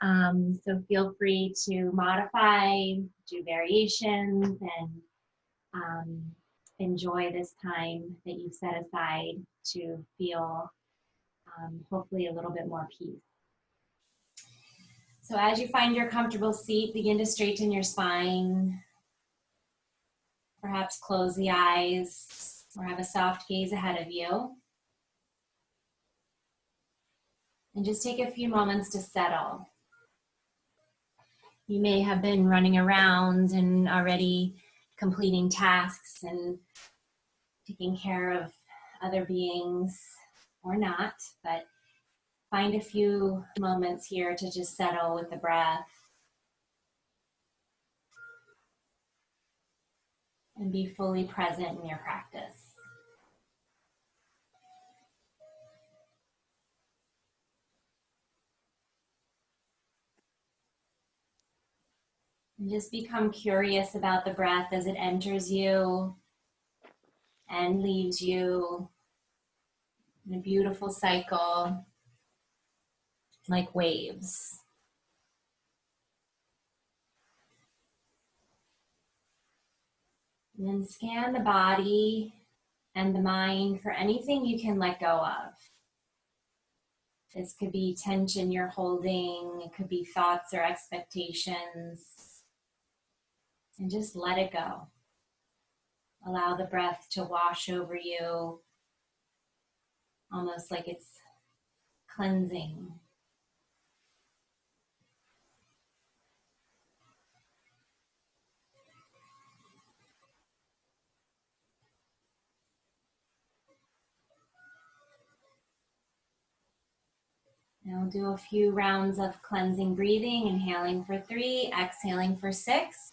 So feel free to modify, do variations, and enjoy this time that you've set aside to feel hopefully a little bit more peace. So as you find your comfortable seat, begin to straighten your spine. Perhaps close the eyes or have a soft gaze ahead of you. And just take a few moments to settle. You may have been running around and already completing tasks and taking care of other beings or not, but find a few moments here to just settle with the breath and be fully present in your practice. And just become curious about the breath as it enters you and leaves you in a beautiful cycle, like waves. And then scan the body and the mind for anything you can let go of. This could be tension you're holding, it could be thoughts or expectations, and just let it go. Allow the breath to wash over you, almost like it's cleansing. Now we'll do a few rounds of cleansing breathing, inhaling for 3, exhaling for 6.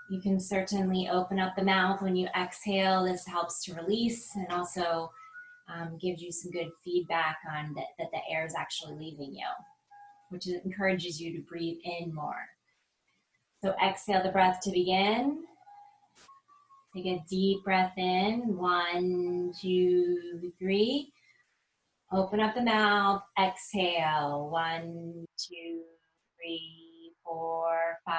You can certainly open up the mouth when you exhale. This helps to release and also gives you some good feedback on that the air is actually leaving you, which encourages you to breathe in more. So exhale the breath to begin. Take a deep breath in. 1, 2, 3. Open up the mouth, exhale. 1, 2, 3, 4, 5,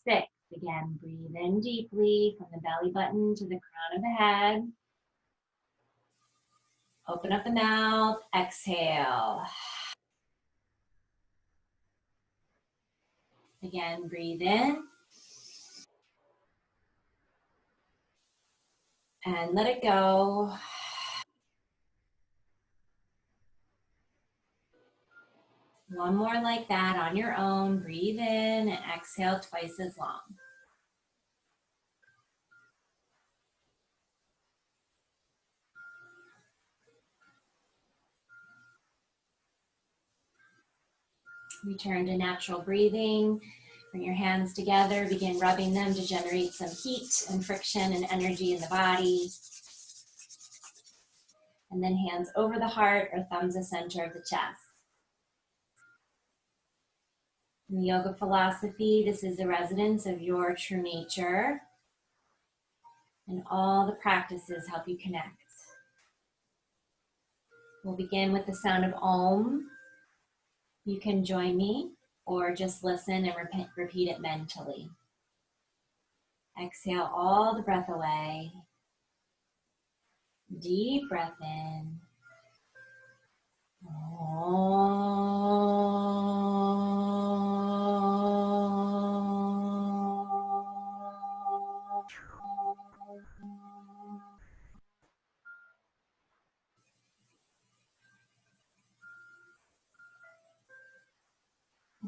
6. Again, breathe in deeply from the belly button to the crown of the head. Open up the mouth, exhale. Again, breathe in. And let it go. One more like that on your own. Breathe in and exhale twice as long. Return to natural breathing. Bring your hands together. Begin rubbing them to generate some heat and friction and energy in the body. And then hands over the heart or thumbs the center of the chest. In the yoga philosophy, this is the residence of your true nature. And all the practices help you connect. We'll begin with the sound of Om. You can join me or just listen and repeat it mentally. Exhale all the breath away. Deep breath in.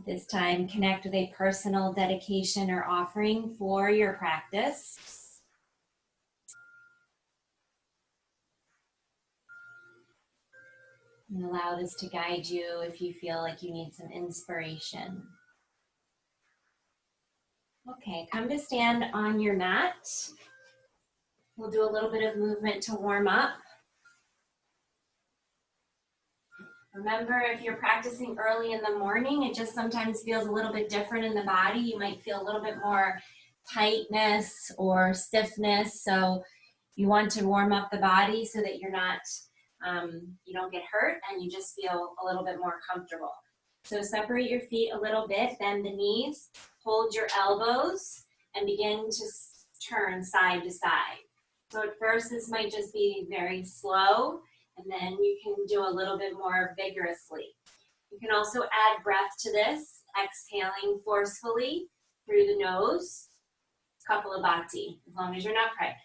This time, connect with a personal dedication or offering for your practice. And allow this to guide you if you feel like you need some inspiration. Okay, come to stand on your mat. We'll do a little bit of movement to warm up. Remember, if you're practicing early in the morning, it just sometimes feels a little bit different in the body. You might feel a little bit more tightness or stiffness. So you want to warm up the body so that you're not, you don't get hurt and you just feel a little bit more comfortable. So separate your feet a little bit, bend the knees, hold your elbows, and begin to turn side to side. So at first this might just be very slow, and then you can do a little bit more vigorously. You can also add breath to this, exhaling forcefully through the nose. Kapalabhati, as long as you're not pregnant.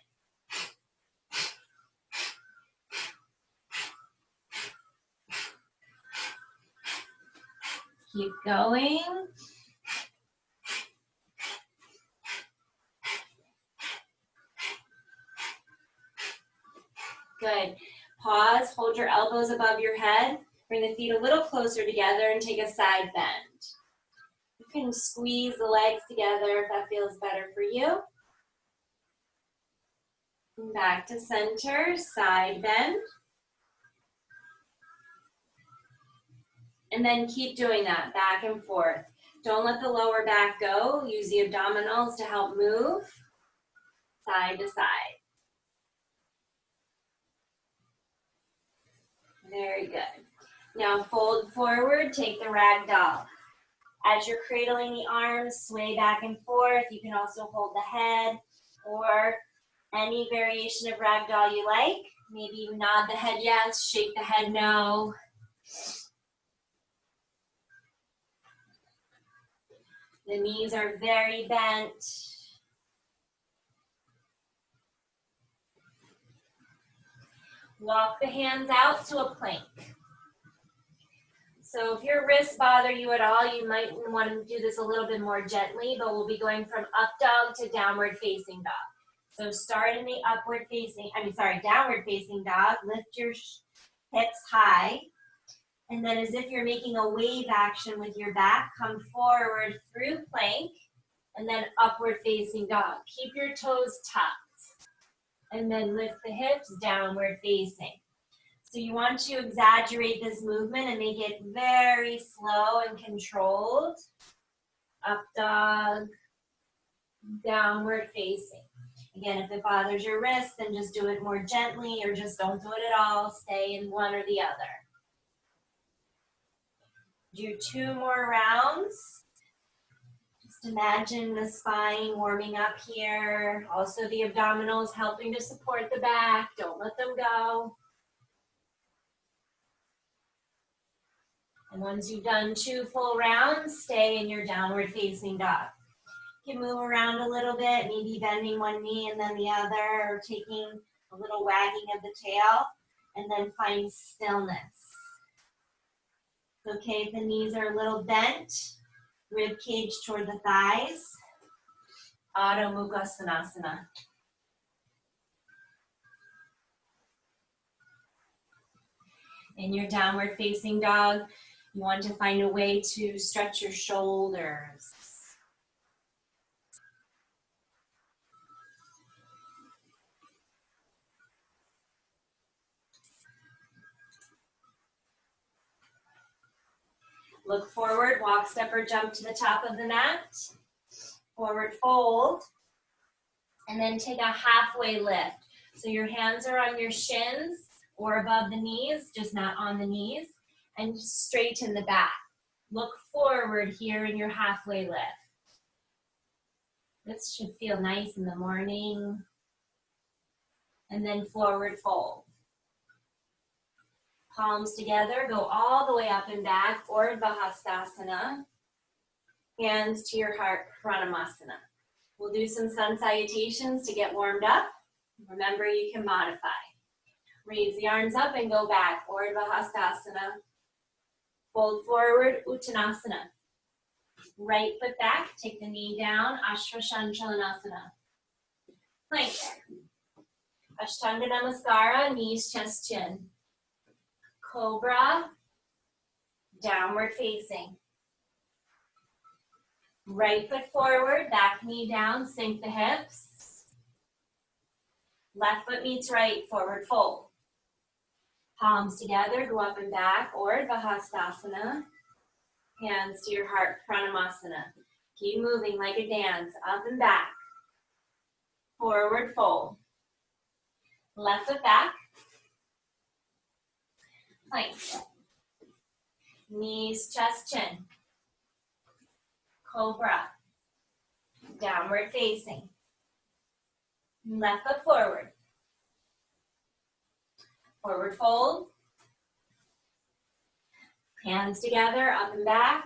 Keep going. Good. Pause, hold your elbows above your head. Bring the feet a little closer together and take a side bend. You can squeeze the legs together if that feels better for you. Back to center, side bend. And then keep doing that, back and forth. Don't let the lower back go. Use the abdominals to help move side to side. Very good. Now fold forward, take the rag doll. As you're cradling the arms, sway back and forth. You can also hold the head or any variation of rag doll you like. Maybe you nod the head yes, shake the head no. The knees are very bent. Walk the hands out to a plank. So if your wrists bother you at all, you might want to do this a little bit more gently, but we'll be going from up dog to downward facing dog. So start in the downward facing dog. Lift your hips high. And then as if you're making a wave action with your back, come forward through plank and then upward facing dog. Keep your toes tucked. And then lift the hips, downward facing. So you want to exaggerate this movement and make it very slow and controlled. Up dog, downward facing. Again, if it bothers your wrist, then just do it more gently or just don't do it at all. Stay in one or the other. Do 2 more rounds. Just imagine the spine warming up here. Also the abdominals helping to support the back. Don't let them go. And once you've done 2 full rounds, stay in your downward facing dog. You can move around a little bit, maybe bending one knee and then the other, or taking a little wagging of the tail, and then find stillness. Okay, if the knees are a little bent, rib cage toward the thighs, Adho Mukha Svanasana. In your downward facing dog, you want to find a way to stretch your shoulders. Look forward, walk, step, or jump to the top of the mat. Forward fold. And then take a halfway lift. So your hands are on your shins or above the knees, just not on the knees. And straighten the back. Look forward here in your halfway lift. This should feel nice in the morning. And then forward fold. Palms together, go all the way up and back, Urdhva Hastasana. Hands to your heart, Pranamasana. We'll do some sun salutations to get warmed up. Remember, you can modify. Raise the arms up and go back, Urdhva Hastasana. Fold forward, Uttanasana. Right foot back, take the knee down, Ashwashanchalanasana. Plank. Ashtanga Namaskara, knees, chest, chin. Cobra, downward facing. Right foot forward, back knee down, sink the hips. Left foot meets right, forward fold. Palms together, go up and back, Urdhva Hastasana. Hands to your heart, Pranamasana. Keep moving like a dance, up and back. Forward fold. Left foot back. Plank. Knees, chest, chin. Cobra. Downward facing. Left foot forward. Forward fold. Hands together, up and back.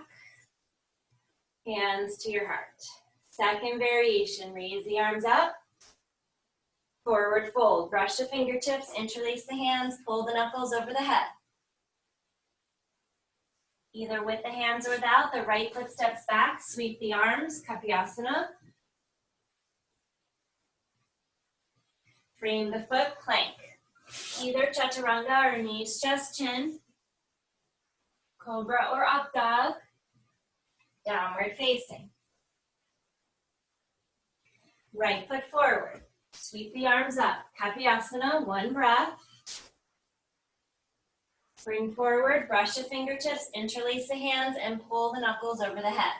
Hands to your heart. Second variation, raise the arms up. Forward fold. Brush the fingertips, interlace the hands, pull the knuckles over the head. Either with the hands or without, the right foot steps back, sweep the arms, Kapyasana. Frame the foot, plank. Either Chaturanga or knees, chest, chin. Cobra or up dog. Downward facing. Right foot forward. Sweep the arms up. Kapyasana, one breath. Bring forward, brush the fingertips, interlace the hands, and pull the knuckles over the head.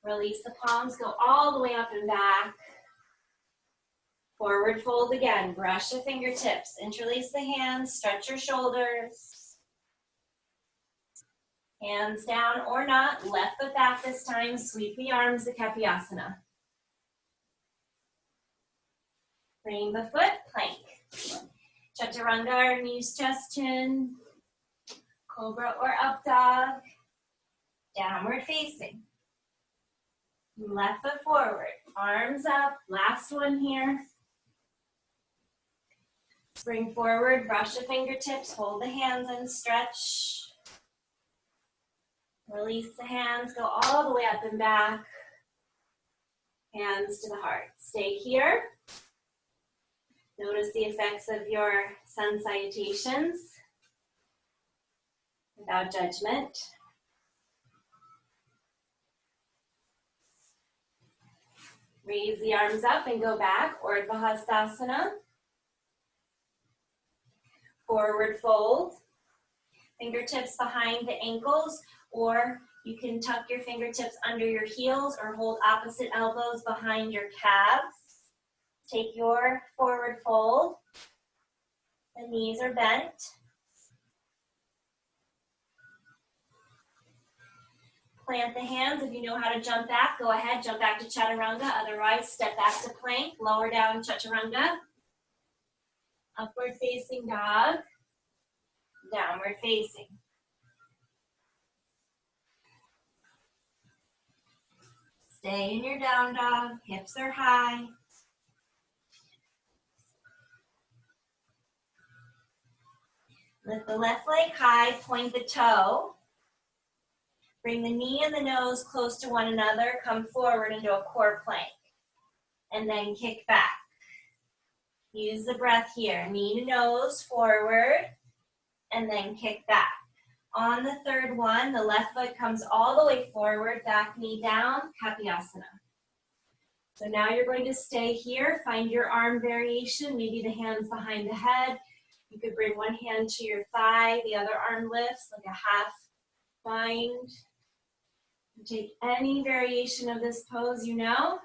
Release the palms, go all the way up and back. Forward fold again, brush the fingertips, interlace the hands, stretch your shoulders. Hands down or not, left foot back this time, sweep the arms to Kapyasana. Bring the foot, plank. Chaturanga or knees, chest, chin. Cobra or up dog. Downward facing. Left foot forward, arms up, last one here. Bring forward, brush the fingertips, hold the hands and stretch. Release the hands, go all the way up and back. Hands to the heart. Stay here. Notice the effects of your sun salutations without judgment. Raise the arms up and go back, Urdhva Hastasana. Forward fold. Fingertips behind the ankles, or you can tuck your fingertips under your heels or hold opposite elbows behind your calves. Take your forward fold. The knees are bent. Plant the hands. If you know how to jump back, go ahead, jump back to Chaturanga. Otherwise, step back to plank, lower down Chaturanga. Upward facing dog. Downward facing. Stay in your down dog. Hips are high. Lift the left leg high, point the toe. Bring the knee and the nose close to one another. Come forward into a core plank. And then kick back. Use the breath here. Knee to nose, forward. And then kick back. On the third one, the left foot comes all the way forward, back knee down, Kapyasana. So now you're going to stay here. Find your arm variation, maybe the hands behind the head. You could bring one hand to your thigh, the other arm lifts like a half bind. Take any variation of this pose you know,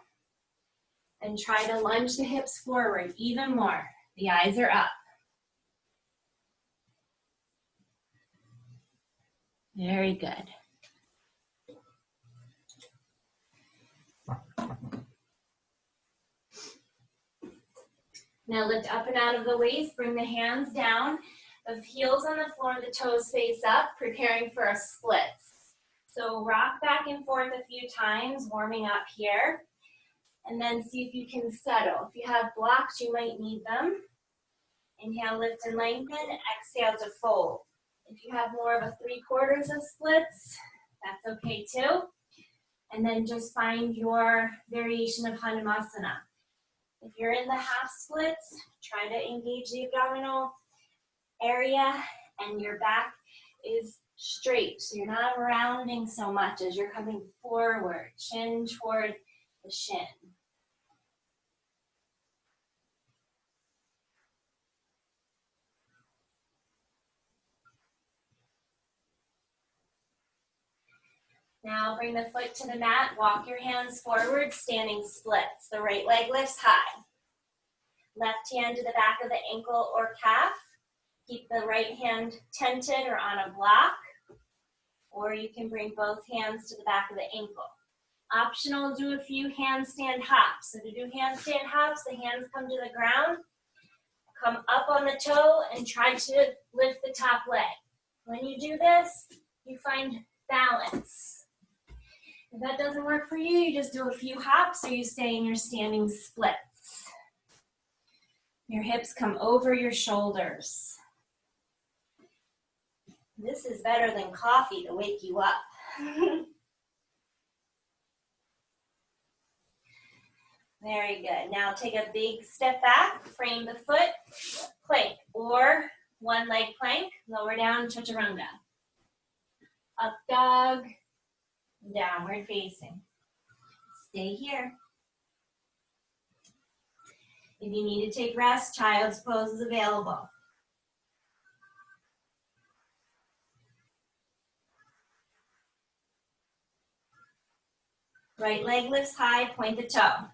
and try to lunge the hips forward even more. The eyes are up. Very good. Now lift up and out of the waist, bring the hands down, the heels on the floor, the toes face up, preparing for a split. So rock back and forth a few times, warming up here, and then see if you can settle. If you have blocks, you might need them. Inhale, lift and lengthen, exhale to fold. If you have more of a 3/4 of splits, that's okay too. And then just find your variation of Hanumasana. If you're in the half splits, try to engage the abdominal area and your back is straight. So you're not rounding so much as you're coming forward, chin toward the shin. Now bring the foot to the mat, walk your hands forward, standing splits. The right leg lifts high. Left hand to the back of the ankle or calf. Keep the right hand tented or on a block, or you can bring both hands to the back of the ankle. Optional, do a few handstand hops. So to do handstand hops, the hands come to the ground, come up on the toe, and try to lift the top leg. When you do this, you find balance. If that doesn't work for you, you just do a few hops or you stay in your standing splits. Your hips come over your shoulders. This is better than coffee to wake you up. Very good. Now take a big step back, frame the foot, plank, or one leg plank, lower down, chaturanga. Up dog, downward facing. Stay here. If you need to take rest, child's pose is available. Right leg lifts high, point the toe.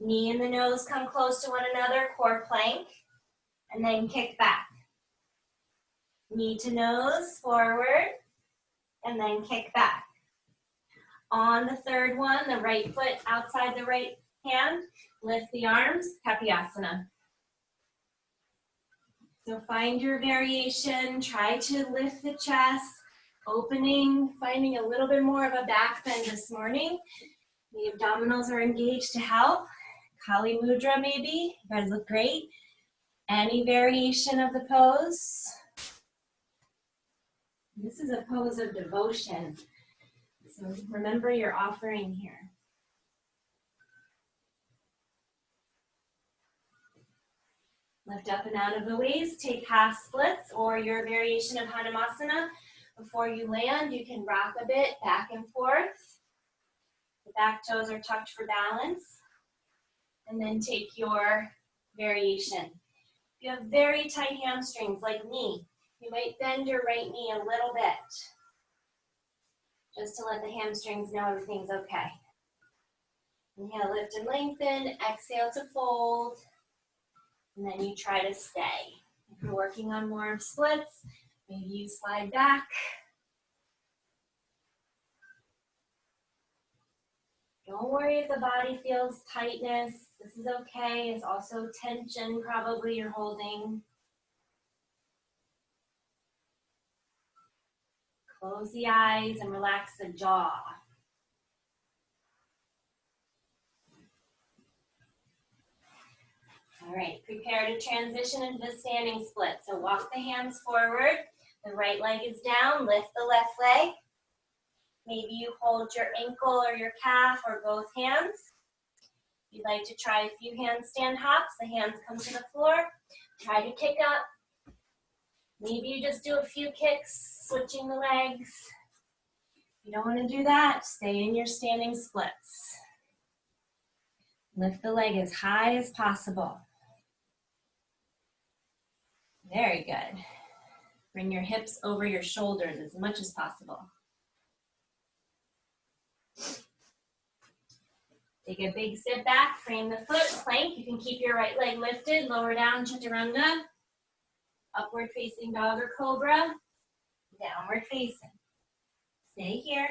Knee and the nose come close to one another, core plank, and then kick back. Knee to nose, forward, and then kick back. On the third one, the right foot outside the right hand, lift the arms, Kapyasana. So find your variation, try to lift the chest, opening, finding a little bit more of a back bend this morning. The abdominals are engaged to help. Kali Mudra maybe, you guys look great. Any variation of the pose. This is a pose of devotion. So remember your offering here. Lift up and out of the waist, take half splits or your variation of Hanumasana. Before you land, you can rock a bit back and forth. The back toes are tucked for balance. And then take your variation. If you have very tight hamstrings like me, you might bend your right knee a little bit, just to let the hamstrings know everything's okay. Inhale, lift and lengthen. Exhale to fold. And then you try to stay. If you're working on more splits, maybe you slide back. Don't worry if the body feels tightness. This is okay. It's also tension probably you're holding. Close the eyes and relax the jaw. All right, prepare to transition into the standing split. So walk the hands forward. The right leg is down. Lift the left leg. Maybe you hold your ankle or your calf or both hands. If you'd like to try a few handstand hops, the hands come to the floor. Try to kick up. Maybe you just do a few kicks, switching the legs. If you don't want to do that, stay in your standing splits. Lift the leg as high as possible. Very good. Bring your hips over your shoulders as much as possible. Take a big step back, frame the foot, plank. You can keep your right leg lifted, lower down, chaturanga. Upward facing dog or cobra. Downward facing. Stay here.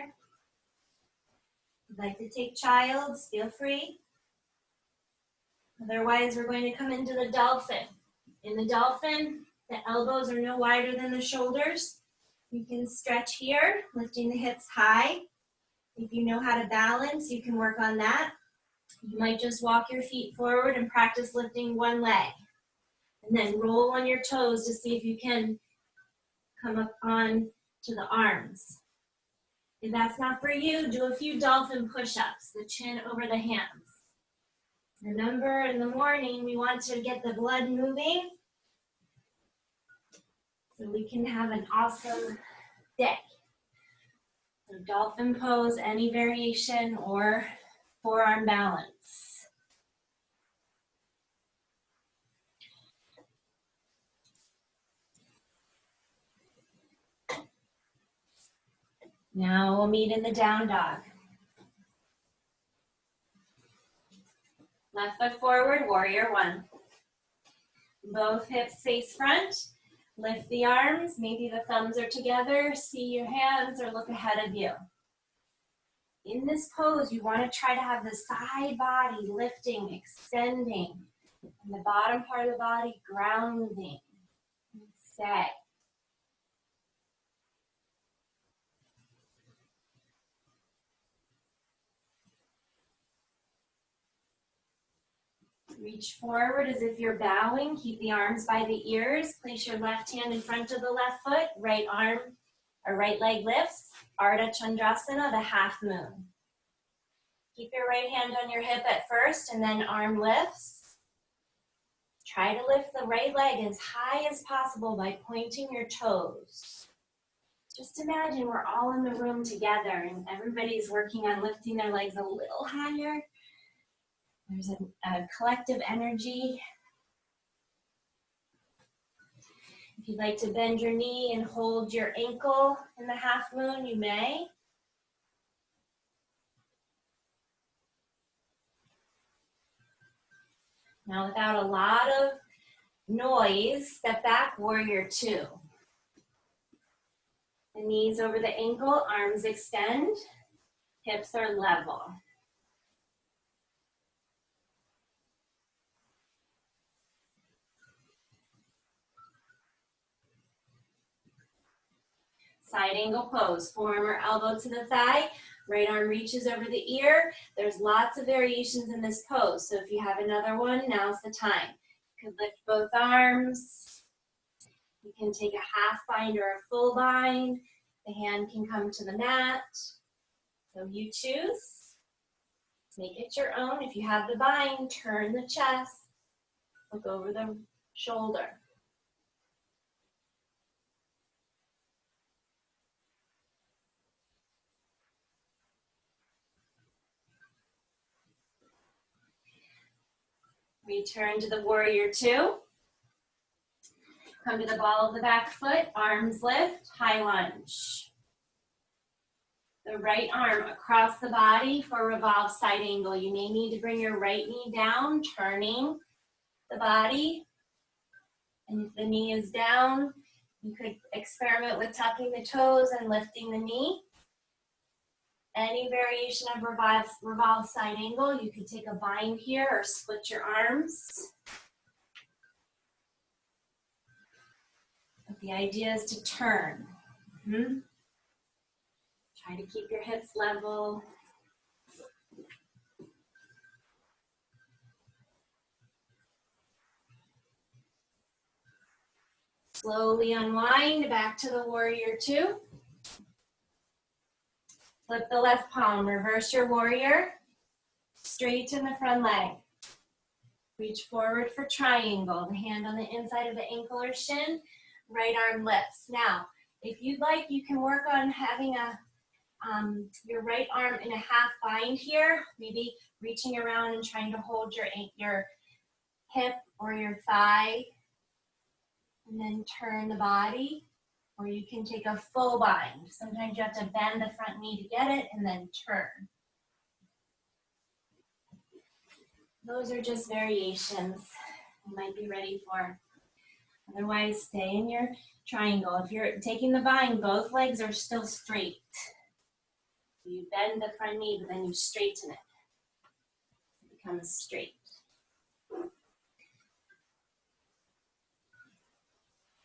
If you'd like to take child's, feel free. Otherwise, we're going to come into the dolphin. In the dolphin, the elbows are no wider than the shoulders. You can stretch here, lifting the hips high. If you know how to balance, you can work on that. You might just walk your feet forward and practice lifting one leg. And then roll on your toes to see if you can come up on to the arms. If that's not for you, do a few dolphin push-ups, the chin over the hands. Remember, in the morning, we want to get the blood moving so we can have an awesome day. So dolphin pose, any variation, or forearm balance. Now we'll meet in the down dog. Left foot forward, warrior one. Both hips face front. Lift the arms. Maybe the thumbs are together. See your hands or look ahead of you. In this pose, you want to try to have the side body lifting, extending, and the bottom part of the body grounding. Stay. Reach forward as if you're bowing. Keep the arms by the ears. Place your left hand in front of the left foot. Right arm or right leg lifts. Ardha Chandrasana, the half moon. Keep your right hand on your hip at first and then arm lifts. Try to lift the right leg as high as possible by pointing your toes. Just imagine we're all in the room together and everybody's working on lifting their legs a little higher. There's a collective energy. If you'd like to bend your knee and hold your ankle in the half moon, you may. Now, without a lot of noise, step back, warrior two. The knees over the ankle, arms extend, hips are level. Side angle pose, forearm or elbow to the thigh, right arm reaches over the ear. There's lots of variations in this pose, so if you have another one, now's the time. You can lift both arms. You can take a half bind or a full bind. The hand can come to the mat. So you choose. Make it your own. If you have the bind, turn the chest. Look over the shoulder. Return to the warrior two. Come to the ball of the back foot, arms lift, high lunge. The right arm across the body for revolve side angle. You may need to bring your right knee down, turning the body. And if the knee is down, you could experiment with tucking the toes and lifting the knee. Any variation of revolve side angle, you could take a bind here or split your arms. But the idea is to turn. Try to keep your hips level. Slowly unwind back to the warrior two. Flip the left palm, reverse your warrior. Straighten the front leg. Reach forward for triangle. The hand on the inside of the ankle or shin. Right arm lifts. Now, if you'd like, you can work on having your right arm in a half bind here. Maybe reaching around and trying to hold your hip or your thigh. And then turn the body. Or you can take a full bind. Sometimes you have to bend the front knee to get it and then turn. Those are just variations you might be ready for. Otherwise, stay in your triangle. If you're taking the bind, both legs are still straight. You bend the front knee, but then you straighten it. It becomes straight.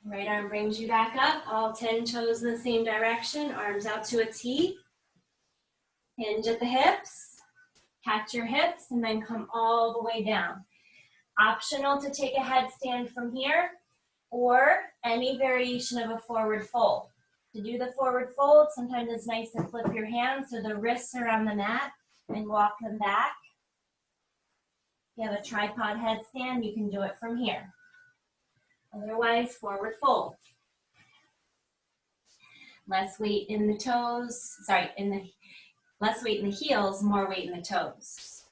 Right arm brings you back up, all 10 toes in the same direction, arms out to a T. Hinge at the hips, catch your hips, and then come all the way down. Optional to take a headstand from here, or any variation of a forward fold. To do the forward fold, sometimes it's nice to flip your hands so the wrists are on the mat and walk them back. If you have a tripod headstand, you can do it from here. Otherwise, forward fold. Less weight in the toes, less weight in the heels, more weight in the toes.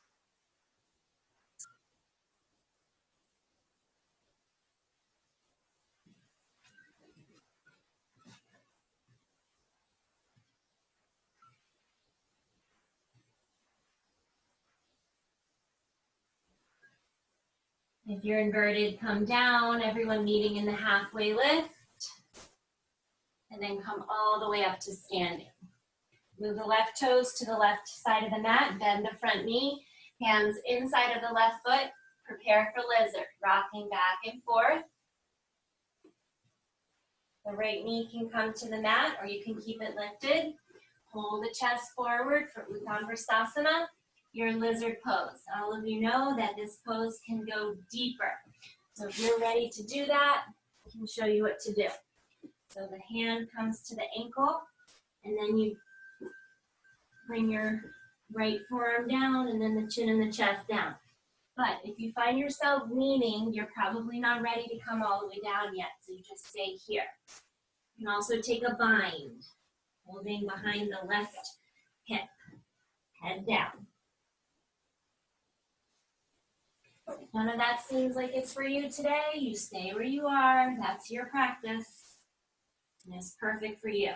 If you're inverted, come down, everyone meeting in the halfway lift. And then come all the way up to standing. Move the left toes to the left side of the mat, bend the front knee, hands inside of the left foot, prepare for lizard, rocking back and forth. The right knee can come to the mat or you can keep it lifted. Hold the chest forward for Uttan Vrksasana, your lizard pose. All of you know that this pose can go deeper. So if you're ready to do that, I can show you what to do. So the hand comes to the ankle, and then you bring your right forearm down, and then the chin and the chest down. But if you find yourself leaning, you're probably not ready to come all the way down yet, so you just stay here. You can also take a bind, holding behind the left hip, head down. If none of that seems like it's for you today, you stay where you are. That's your practice, and it's perfect for you.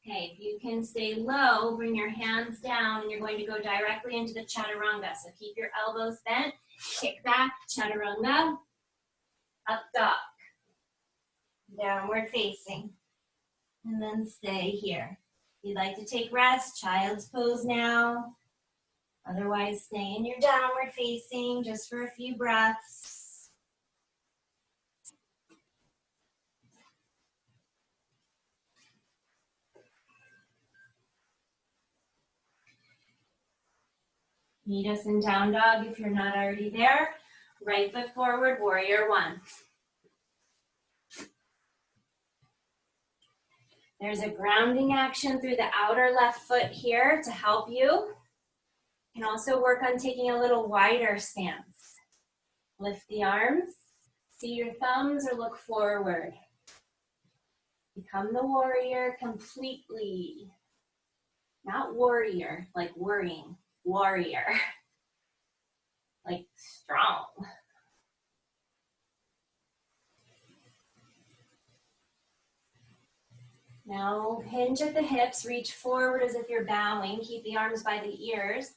Okay, if you can stay low, bring your hands down, and you're going to go directly into the chaturanga. So keep your elbows bent, kick back, chaturanga, up dog, downward facing, and then stay here. If you'd like to take rest, child's pose now. Otherwise, stay in your downward facing just for a few breaths. Meet us in down dog if you're not already there. Right foot forward, warrior one. There's a grounding action through the outer left foot here to help you. You can also work on taking a little wider stance. Lift the arms, see your thumbs or look forward. Become the warrior completely. Not warrior, like worrying. Warrior, like strong. Now hinge at the hips, reach forward as if you're bowing. Keep the arms by the ears.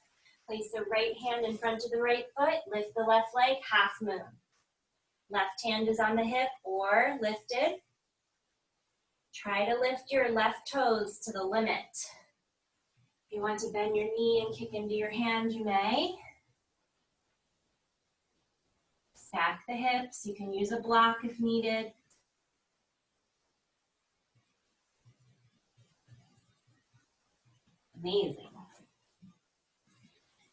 Place the right hand in front of the right foot. Lift the left leg, half moon. Left hand is on the hip or lifted. Try to lift your left toes to the limit. If you want to bend your knee and kick into your hand, you may. Stack the hips. You can use a block if needed. Amazing.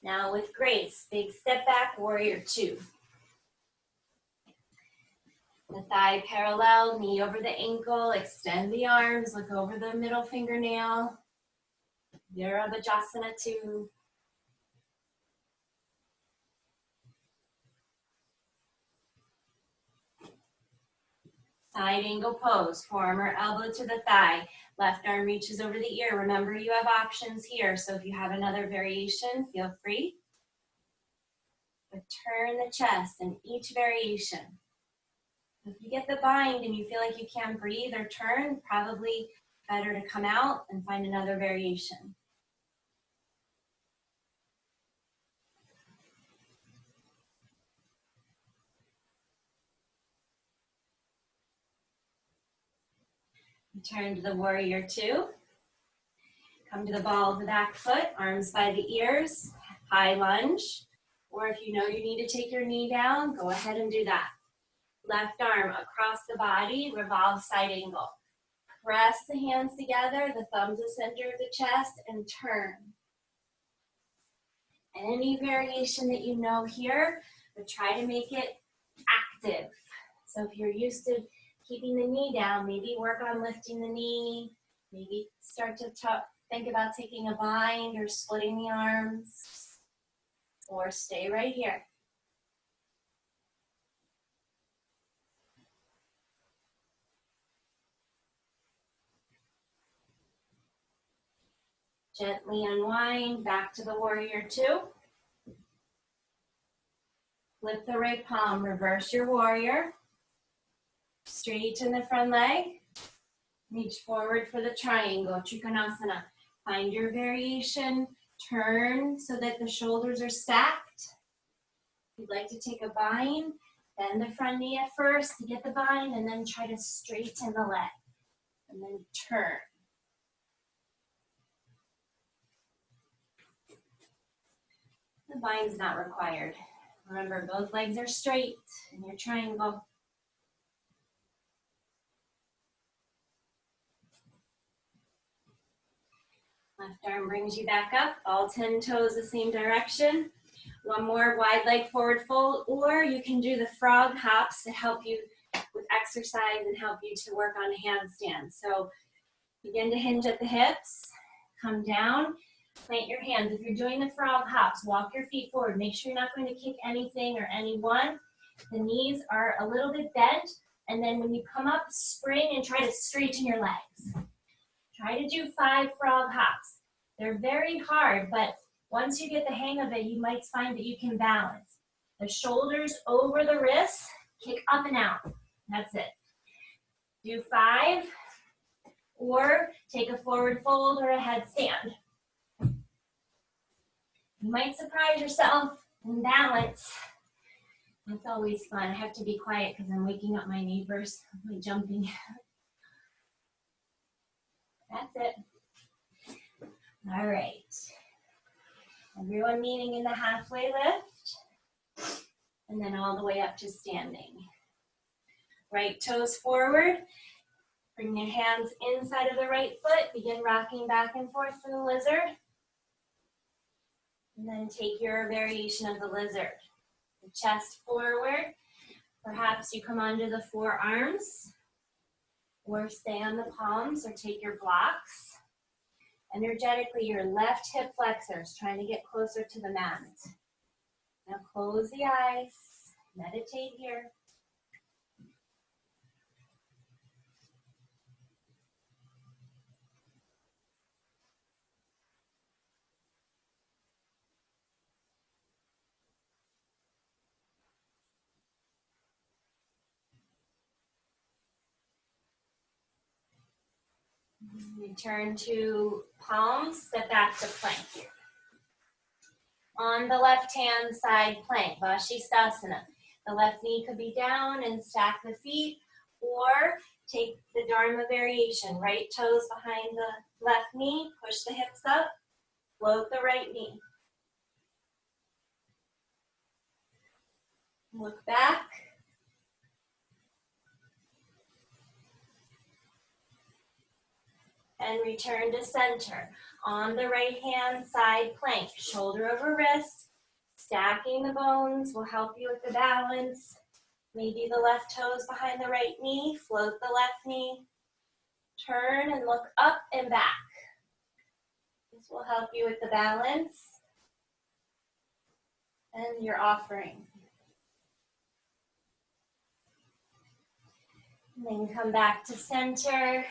Now with grace, big step back, warrior two. The thigh parallel, knee over the ankle, extend the arms, look over the middle fingernail. Virabhajasana 2. Side angle pose, forearm or elbow to the thigh. Left arm reaches over the ear. Remember, you have options here, so if you have another variation, feel free. But turn the chest in each variation. If you get the bind and you feel like you can't breathe or turn, probably better to come out and find another variation. Turn to the warrior two. Come to the ball of the back foot, arms by the ears, high lunge. Or if you know you need to take your knee down, go ahead and do that. Left arm across the body, revolve side angle. Press the hands together, the thumb to center of the chest, and turn. Any variation that you know here, but try to make it active. So if you're used to keeping the knee down, maybe work on lifting the knee, maybe start to think about taking a bind or splitting the arms, or stay right here. Gently unwind back to the warrior two. Flip the right palm, reverse your warrior. Straighten the front leg. Reach forward for the triangle, Trikonasana. Find your variation. Turn so that the shoulders are stacked. If you'd like to take a bind, bend the front knee at first to get the bind, and then try to straighten the leg. And then turn. The bind's not required. Remember, both legs are straight in your triangle. Left arm brings you back up, all 10 toes the same direction. One more wide leg forward fold, or you can do the frog hops to help you with exercise and help you to work on handstands. So begin to hinge at the hips, come down, plant your hands. If you're doing the frog hops, walk your feet forward. Make sure you're not going to kick anything or anyone. The knees are a little bit bent, and then when you come up, spring and try to straighten your legs. Try to do 5 frog hops. They're very hard, but once you get the hang of it, you might find that you can balance. The shoulders over the wrists, kick up and out. That's it. Do 5, or take a forward fold or a headstand. You might surprise yourself in balance. That's always fun. I have to be quiet because I'm waking up my neighbors by jumping. That's it. All right. Everyone meeting in the halfway lift. And then all the way up to standing. Right toes forward. Bring your hands inside of the right foot. Begin rocking back and forth for the lizard. And then take your variation of the lizard. The chest forward. Perhaps you come onto the forearms. Or stay on the palms or take your blocks. Energetically, your left hip flexors, trying to get closer to the mat. Now close the eyes, meditate here. Return to palms, step back to plank. On the left-hand side plank, Vashisthasana. The left knee could be down and stack the feet, or take the Dharma variation. Right toes behind the left knee, push the hips up, float the right knee. Look back. And return to center. On the right-hand side plank, shoulder over wrist. Stacking the bones will help you with the balance. Maybe the left toes behind the right knee, float the left knee. Turn and look up and back. This will help you with the balance and your offering. And then come back to center.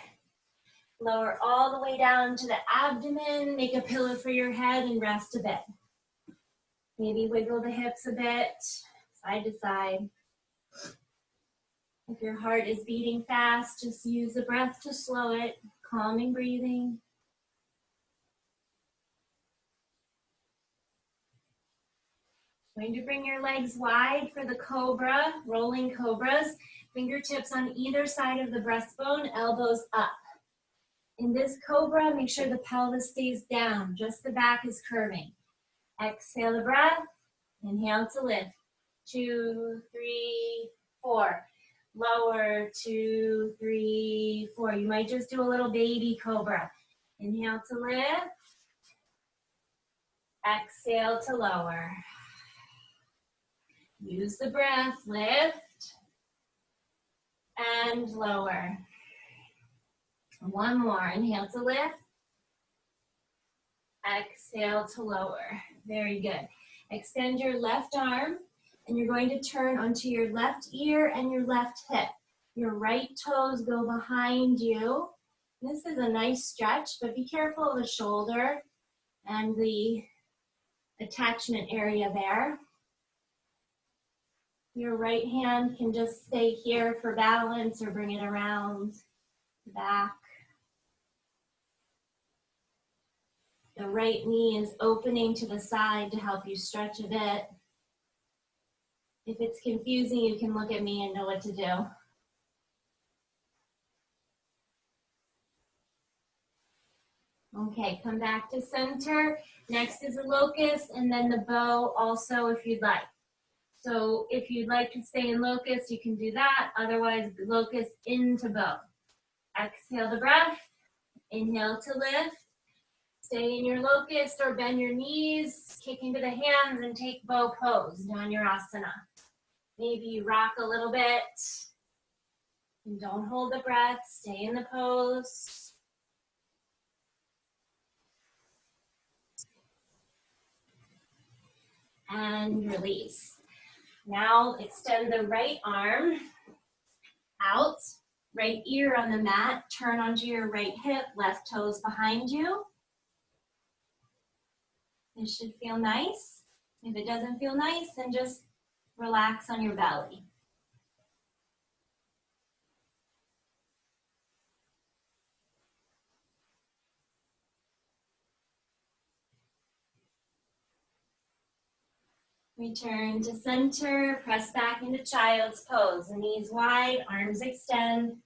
Lower all the way down to the abdomen. Make a pillow for your head and rest a bit. Maybe wiggle the hips a bit, side to side. If your heart is beating fast, just use the breath to slow it. Calming breathing. Going to bring your legs wide for the cobra, rolling cobras. Fingertips on either side of the breastbone, elbows up. In this cobra, make sure the pelvis stays down, just the back is curving. Exhale the breath, inhale to lift. 2, 3, 4. Lower, 2, 3, 4. You might just do a little baby cobra. Inhale to lift. Exhale to lower. Use the breath, lift and lower. One more, inhale to lift. Exhale to lower. Very good. Extend your left arm and you're going to turn onto your left ear and your left hip. Your right toes go behind you. This is a nice stretch, but be careful of the shoulder and the attachment area there. Your right hand can just stay here for balance or bring it around the back. The right knee is opening to the side to help you stretch a bit. If it's confusing, you can look at me and know what to do. Okay, come back to center. Next is a locust and then the bow also if you'd like. So if you'd like to stay in locust, you can do that. Otherwise, locust into bow. Exhale the breath. Inhale to lift. Stay in your locust or bend your knees, kick into the hands and take bow pose, Dhanurasana. Maybe you rock a little bit. And don't hold the breath, stay in the pose. And release. Now extend the right arm out, right ear on the mat, turn onto your right hip, left toes behind you. This should feel nice. If it doesn't feel nice, then just relax on your belly. Return to center, press back into child's pose. The knees wide, arms extend.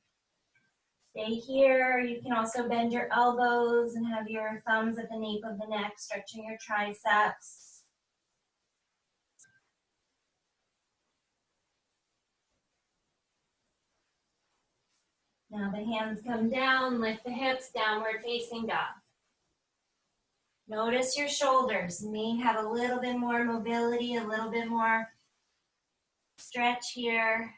Stay here. You can also bend your elbows and have your thumbs at the nape of the neck, stretching your triceps. Now the hands come down, lift the hips, downward facing dog. Notice your shoulders. You may have a little bit more mobility, a little bit more stretch here.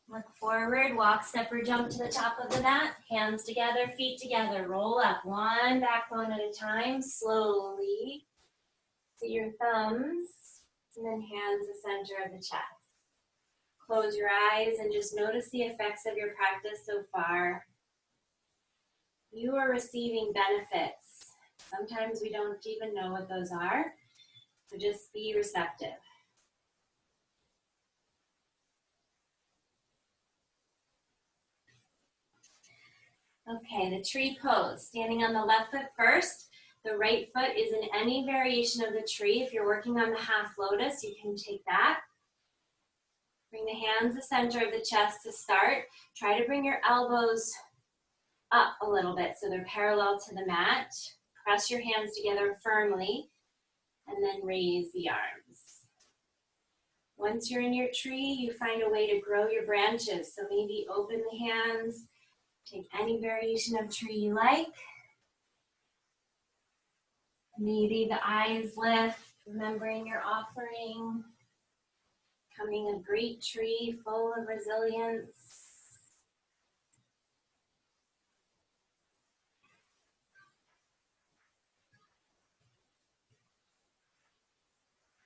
Look forward, walk, step, or jump to the top of the mat. Hands together, feet together. Roll up, one backbone at a time, slowly. See your thumbs, and then hands the center of the chest. Close your eyes and just notice the effects of your practice so far. You are receiving benefits. Sometimes we don't even know what those are, so just be receptive. Okay, the tree pose. Standing on the left foot first. The right foot is in any variation of the tree. If you're working on the half lotus, you can take that. Bring the hands to the center of the chest to start. Try to bring your elbows up a little bit so they're parallel to the mat. Press your hands together firmly and then raise the arms. Once you're in your tree, you find a way to grow your branches. So maybe open the hands, take any variation of tree you like. Maybe the eyes lift, remembering your offering, becoming a great tree full of resilience.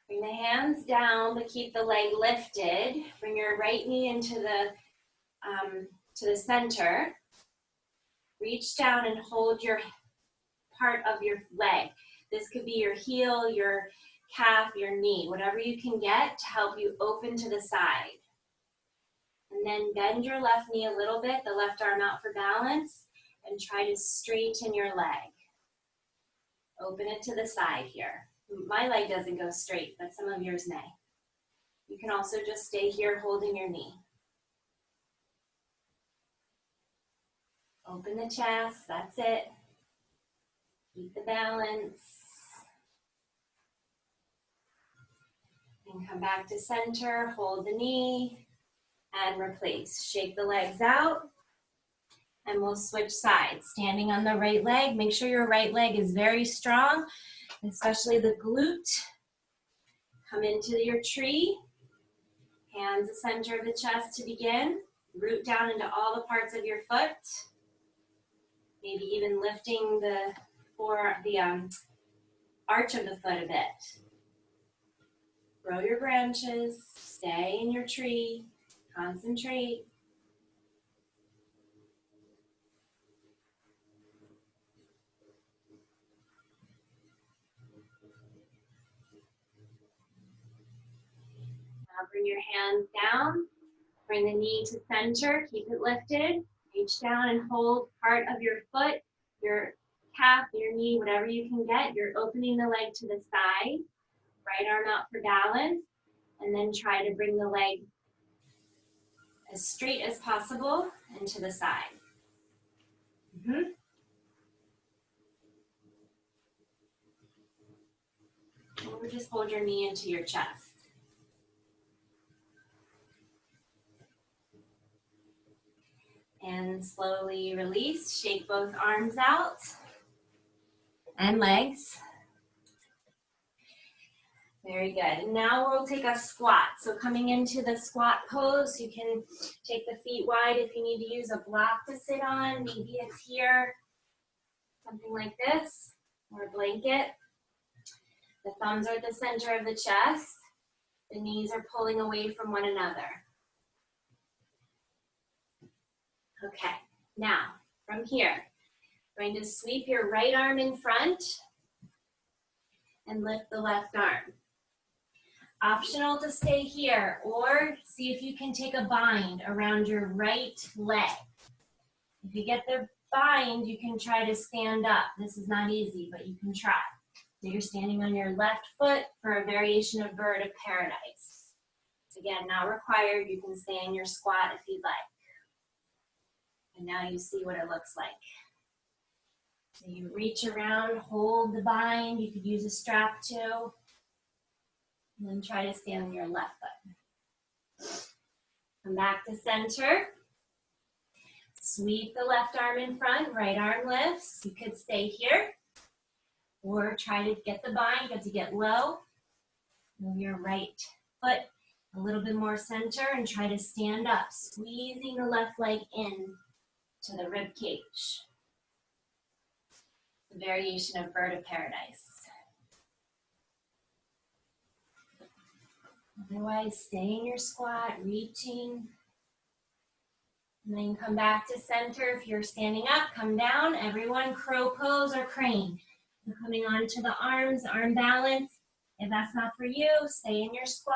Bring the hands down, but keep the leg lifted. Bring your right knee into the center. Reach down and hold your part of your leg. This could be your heel, your calf, your knee, whatever you can get to help you open to the side. And then bend your left knee a little bit, the left arm out for balance, and try to straighten your leg. Open it to the side here. My leg doesn't go straight, but some of yours may. You can also just stay here holding your knee. Open the chest, that's it. Keep the balance. And come back to center, hold the knee, and replace. Shake the legs out, and we'll switch sides. Standing on the right leg, make sure your right leg is very strong, especially the glute. Come into your tree. Hands the center of the chest to begin. Root down into all the parts of your foot. Maybe even lifting the arch of the foot a bit. Grow your branches. Stay in your tree. Concentrate. Now bring your hands down. Bring the knee to center. Keep it lifted. Reach down and hold part of your foot, your calf, your knee, whatever you can get. You're opening the leg to the side. Right arm out for balance. And then try to bring the leg as straight as possible and to the side. Or just hold your knee into your chest. And slowly release. Shake both arms out and legs. Very good. And now we'll take a squat. So coming into the squat pose, you can take the feet wide if you need to use a block to sit on. Maybe it's here, something like this, or a blanket. The thumbs are at the center of the chest. The knees are pulling away from one another. Okay, now from here, going to sweep your right arm in front and lift the left arm. Optional to stay here, or see if you can take a bind around your right leg. If you get the bind, you can try to stand up. This is not easy, but you can try. So you're standing on your left foot for a variation of bird of paradise. Again, not required. You can stay in your squat if you'd like. And now you see what it looks like. So you reach around, hold the bind. You could use a strap too. And then try to stand on your left foot. Come back to center. Sweep the left arm in front, right arm lifts. You could stay here. Or try to get the bind, get to get low. Move your right foot a little bit more center and try to stand up, squeezing the left leg in to the rib cage. The variation of bird of paradise. Otherwise, stay in your squat, reaching. And then come back to center. If you're standing up, come down. Everyone, crow pose or crane. You're coming onto the arms, arm balance. If that's not for you, stay in your squat.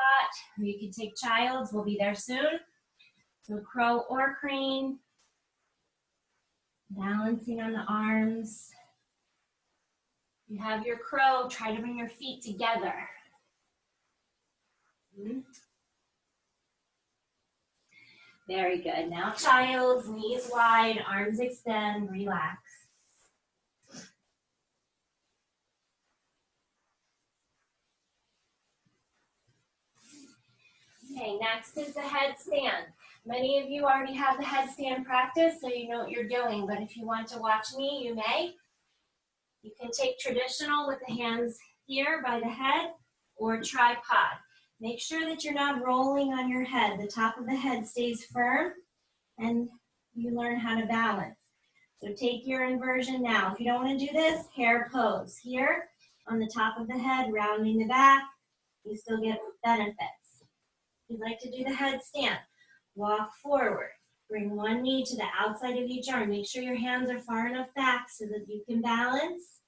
Or you can take child's, we'll be there soon. So crow or crane. Balancing on the arms. You have your crow, try to bring your feet together. Very good. Now child's, knees wide, arms extend, relax. Okay, next is the headstand. Many of you already have the headstand practice, so you know what you're doing, but if you want to watch me, you may. You can take traditional with the hands here by the head or tripod. Make sure that you're not rolling on your head. The top of the head stays firm and you learn how to balance. So take your inversion now. If you don't want to do this, hare pose. Here on the top of the head, rounding the back, you still get benefits. If you'd like to do the headstand, walk forward. Bring one knee to the outside of each arm. Make sure your hands are far enough back so that you can balance.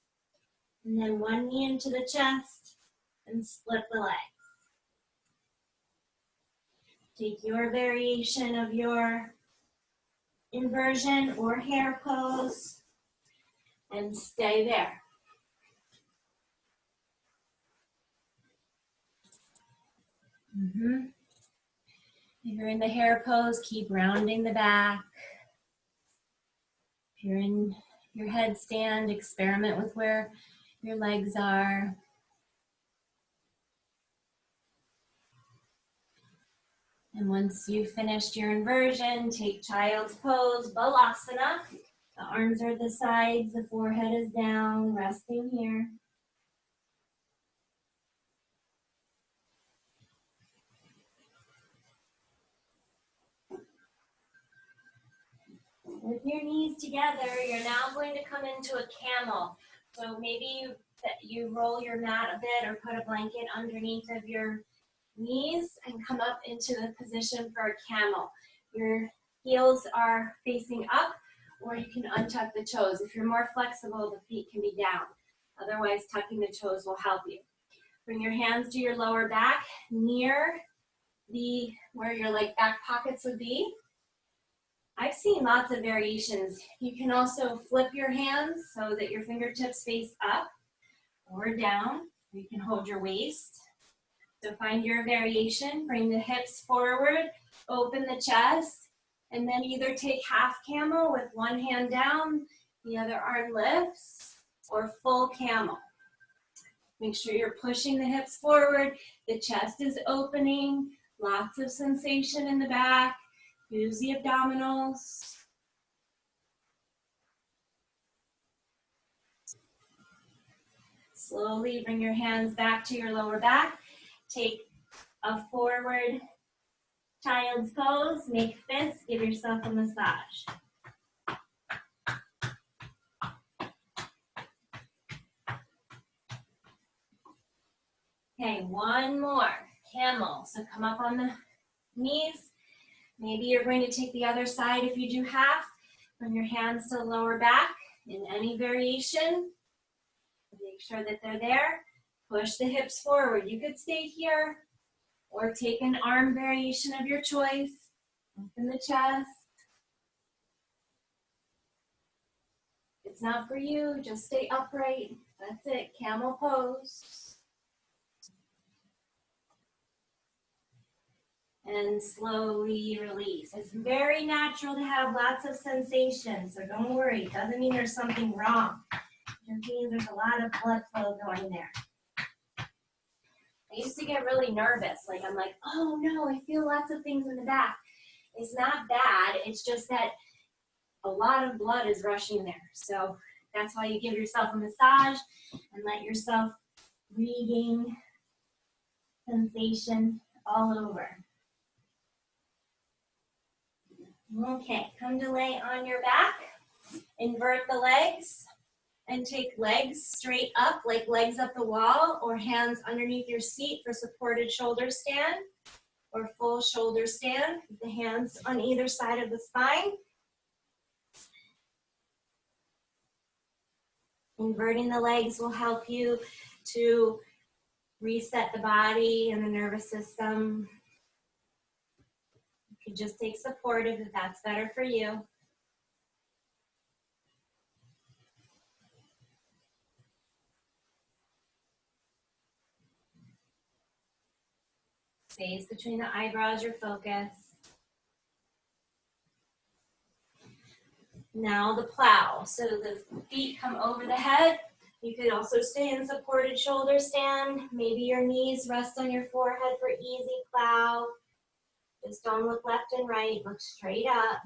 And then one knee into the chest and split the legs. Take your variation of your inversion or hare pose and stay there. If you're in the hare pose, keep rounding the back. If you're in your headstand, experiment with where your legs are. And once you've finished your inversion, take child's pose, Balasana. The arms are at the sides, the forehead is down, resting here. With your knees together, you're now going to come into a camel. So maybe you roll your mat a bit or put a blanket underneath of your knees and come up into the position for a camel. Your heels are facing up, or you can untuck the toes. If you're more flexible, the feet can be down. Otherwise, tucking the toes will help you. Bring your hands to your lower back, near where your like back pockets would be. I've seen lots of variations. You can also flip your hands so that your fingertips face up or down. You can hold your waist. So find your variation, bring the hips forward, open the chest, and then either take half camel with one hand down, the other arm lifts, or full camel. Make sure you're pushing the hips forward, the chest is opening, lots of sensation in the back. Use the abdominals. Slowly bring your hands back to your lower back. Take a forward child's pose, make fists, give yourself a massage. Okay, one more, camel. So come up on the knees. Maybe you're going to take the other side if you do half. Bring your hands to the lower back in any variation. Make sure that they're there. Push the hips forward. You could stay here or take an arm variation of your choice. Open the chest. If it's not for you, just stay upright. That's it, camel pose. And slowly release. It's very natural to have lots of sensation, so don't worry. It doesn't mean there's something wrong. It just means there's a lot of blood flow going there. I used to get really nervous. I'm like, oh no, I feel lots of things in the back. It's not bad. It's just that a lot of blood is rushing there. So that's why you give yourself a massage and let yourself regain sensation all over. Okay, come to lay on your back. Invert the legs and take legs straight up, like legs up the wall, or hands underneath your seat for supported shoulder stand or full shoulder stand. With the hands on either side of the spine. Inverting the legs will help you to reset the body and the nervous system. You can just take supportive if that's better for you. Space between the eyebrows, your focus. Now the plow. So the feet come over the head. You could also stay in supported shoulder stand. Maybe your knees rest on your forehead for easy plow. Just don't look left and right, look straight up.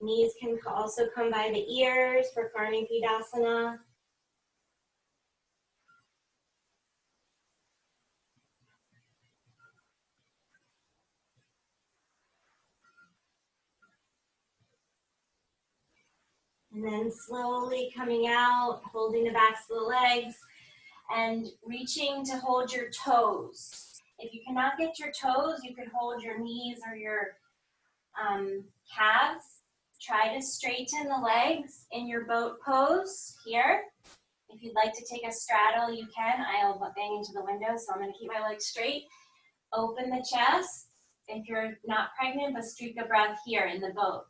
Knees can also come by the ears for Karnapidasana. And then slowly coming out, holding the backs of the legs and reaching to hold your toes. If you cannot get your toes, you could hold your knees or your calves. Try to straighten the legs in your boat pose here. If you'd like to take a straddle, you can. I'll bang into the window, so I'm going to keep my legs straight. Open the chest. If you're not pregnant, but streak a breath here in the boat.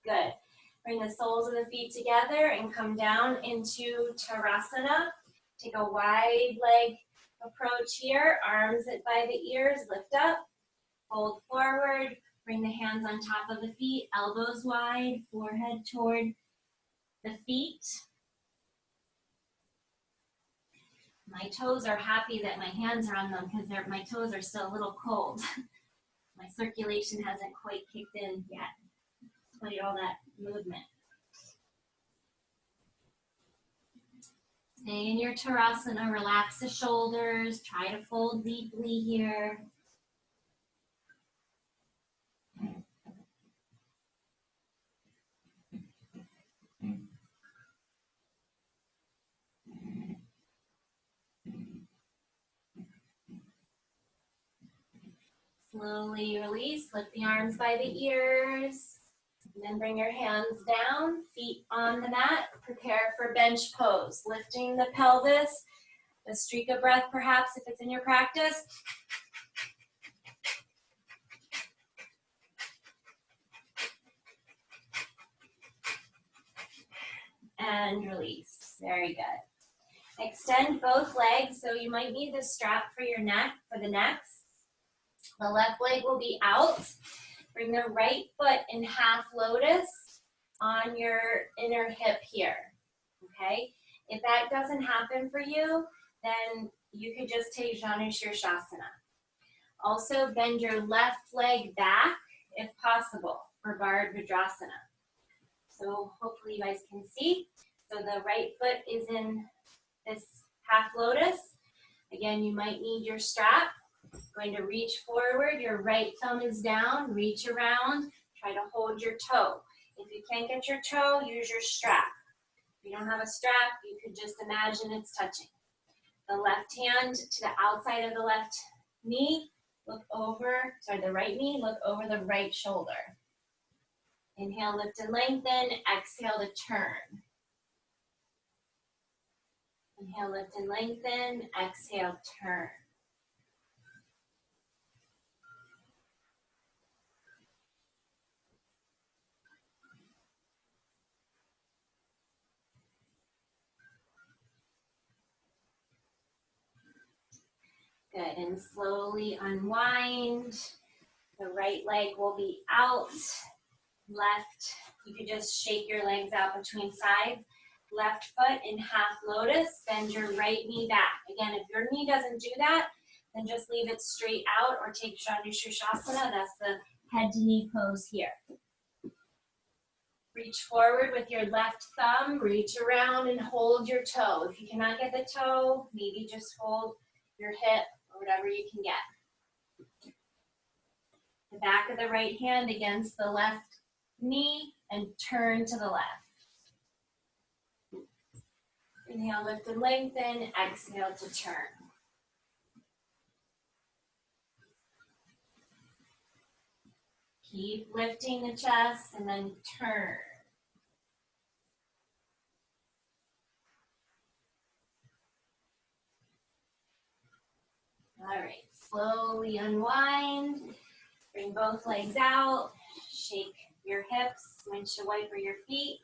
Good. Bring the soles of the feet together and come down into Tadasana. Take a wide leg approach here. Arms by the ears, lift up. Fold forward. Bring the hands on top of the feet, elbows wide, forehead toward the feet. My toes are happy that my hands are on them because my toes are still a little cold. My circulation hasn't quite kicked in yet. Despite all that movement. Stay in your Tadasana, relax the shoulders, try to fold deeply here. Slowly release, lift the arms by the ears. And then bring your hands down, feet on the mat. Prepare for bench pose. Lifting the pelvis, a streak of breath perhaps if it's in your practice. And release. Very good. Extend both legs, so you might need the strap for your neck, for the necks. The left leg will be out. Bring the right foot in half lotus on your inner hip here, okay? If that doesn't happen for you, then you could just take Janu Shirshasana. Also, bend your left leg back, if possible, for Bharadvadrasana. So hopefully you guys can see. So the right foot is in this half lotus. Again, you might need your strap. Going to reach forward, your right thumb is down, reach around, try to hold your toe. If you can't get your toe, use your strap. If you don't have a strap, you could just imagine it's touching. The left hand to the outside of the left knee, look over, the right knee, look over the right shoulder. Inhale, lift and lengthen, exhale to turn. Inhale, lift and lengthen, exhale, turn. Good, and slowly unwind. The right leg will be out. Left, you could just shake your legs out between sides. Left foot in half lotus, bend your right knee back. Again, if your knee doesn't do that, then just leave it straight out or take Janu Shirshasana. That's the head to knee pose here. Reach forward with your left thumb, reach around and hold your toe. If you cannot get the toe, maybe just hold your hip or whatever you can get. The back of the right hand against the left knee and turn to the left. Inhale, lift and lengthen, exhale to turn. Keep lifting the chest and then turn. All right, slowly unwind. Bring both legs out. Shake your hips, windshield wiper your feet.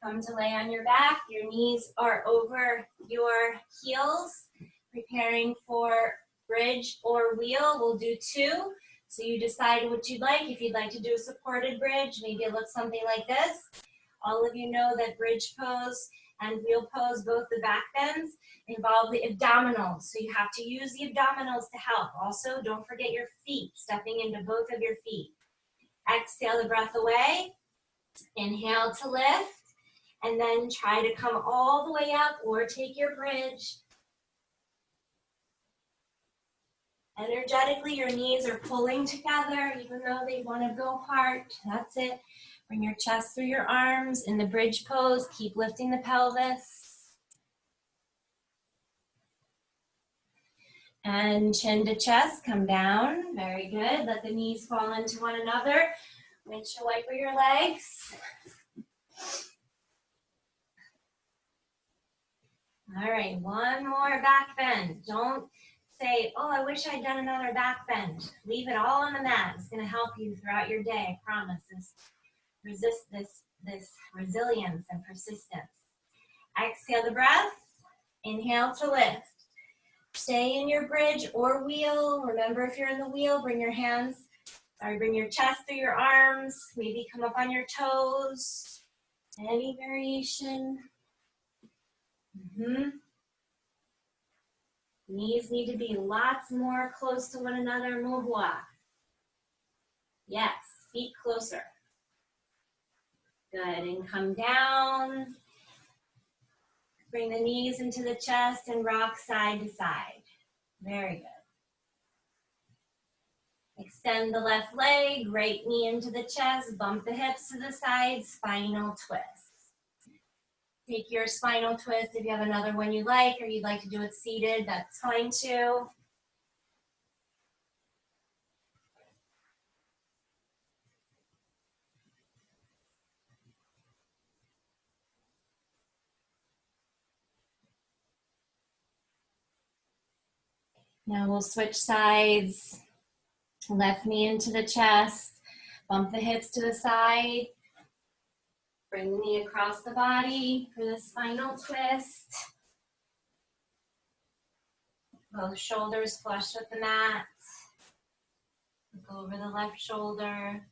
Come to lay on your back. Your knees are over your heels. Preparing for bridge or wheel. We'll do two. So you decide what you'd like. If you'd like to do a supported bridge, maybe it looks something like this. All of you know that bridge pose and wheel pose, both the back bends, involve the abdominals. So you have to use the abdominals to help. Also, don't forget your feet, stepping into both of your feet. Exhale the breath away. Inhale to lift. And then try to come all the way up or take your bridge. Energetically, your knees are pulling together, even though they want to go apart. That's it. Bring your chest through your arms in the bridge pose. Keep lifting the pelvis. And chin to chest, come down. Very good. Let the knees fall into one another. Windshield wiper your legs. All right, one more back bend. Don't say, oh, I wish I'd done another back bend. Leave it all on the mat. It's going to help you throughout your day, I promise. This resilience and persistence. Exhale the breath. Inhale to lift. Stay in your bridge or wheel. Remember, if you're in the wheel, bring your chest through your arms. Maybe come up on your toes. Any variation. Knees need to be lots more close to one another. Mohua. Yes, feet closer. Good, and come down. Bring the knees into the chest and rock side to side. Very good. Extend the left leg, right knee into the chest, bump the hips to the side, spinal twist. Take your spinal twist if you have another one you like, or you'd like to do it seated, that's fine too. Now we'll switch sides. Left knee into the chest. Bump the hips to the side. Bring the knee across the body for the spinal twist. Both shoulders flush with the mat. Look over the left shoulder.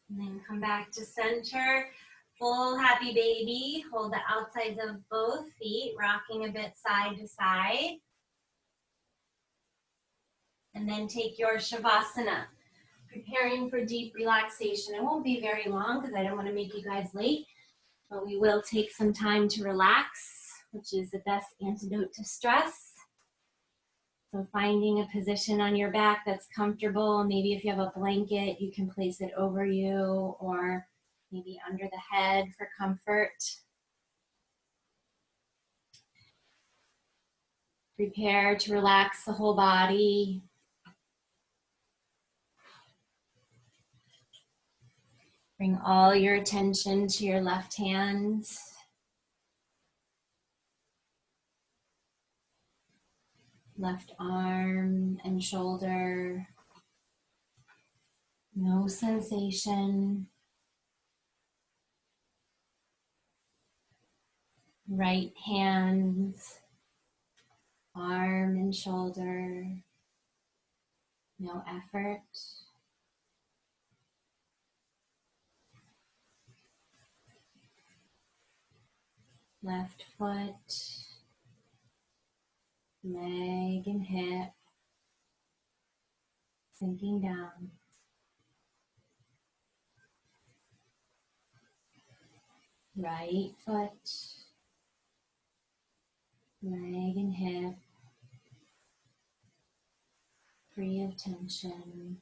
And then come back to center. Full happy baby. Hold the outsides of both feet, rocking a bit side to side. And then take your Shavasana. Preparing for deep relaxation. It won't be very long because I don't want to make you guys late, but we will take some time to relax, which is the best antidote to stress. So finding a position on your back that's comfortable. Maybe if you have a blanket, you can place it over you, or maybe under the head for comfort. Prepare to relax the whole body. Bring all your attention to your left hand. Left arm and shoulder. No sensation. Right hand, arm and shoulder. No effort. Left foot, leg and hip, sinking down. Right foot, leg and hip, free of tension.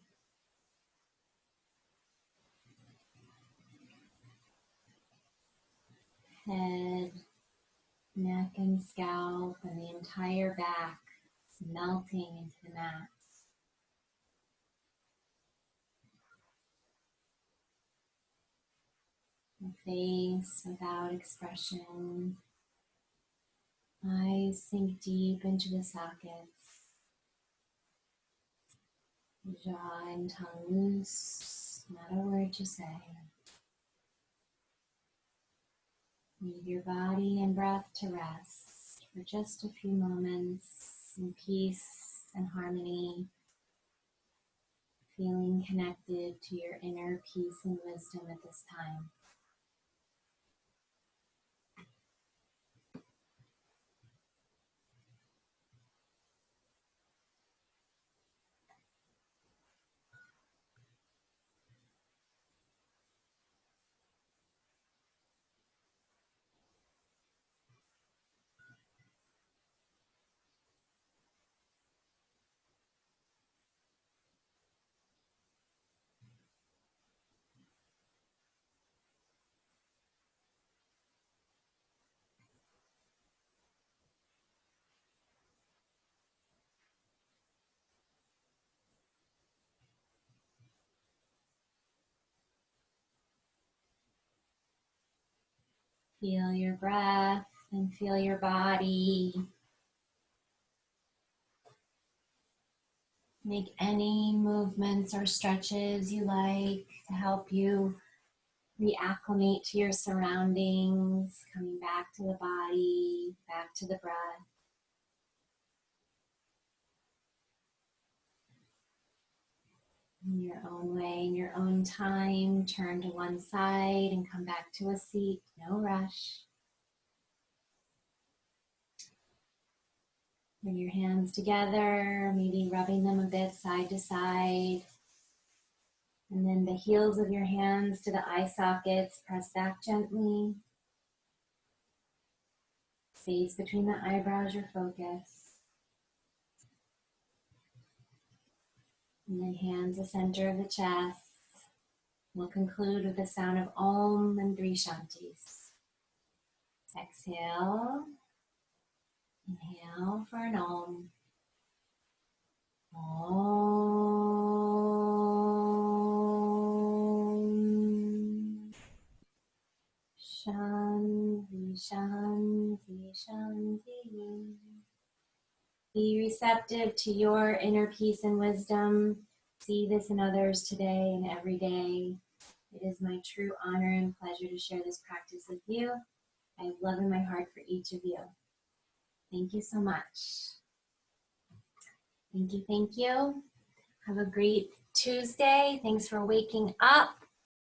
Head, neck and scalp, and the entire back is melting into the mat. The face without expression. Eyes sink deep into the sockets. Jaw and tongue loose, not a word to say. Leave your body and breath to rest for just a few moments in peace and harmony, feeling connected to your inner peace and wisdom at this time. Feel your breath and feel your body. Make any movements or stretches you like to help you reacclimate to your surroundings, coming back to the body, back to the breath. In your own way, in your own time, turn to one side and come back to a seat, no rush. Bring your hands together, maybe rubbing them a bit side to side. And then the heels of your hands to the eye sockets, press back gently. Space between the eyebrows, your focus. And then hands the center of the chest. We'll conclude with the sound of Om and 3 Shantis. Exhale. Inhale for an Om. Om. Shanti. Be receptive to your inner peace and wisdom. See this in others today and every day. It is my true honor and pleasure to share this practice with you. I have love in my heart for each of you. Thank you so much. Thank you, thank you. Have a great Tuesday. Thanks for waking up.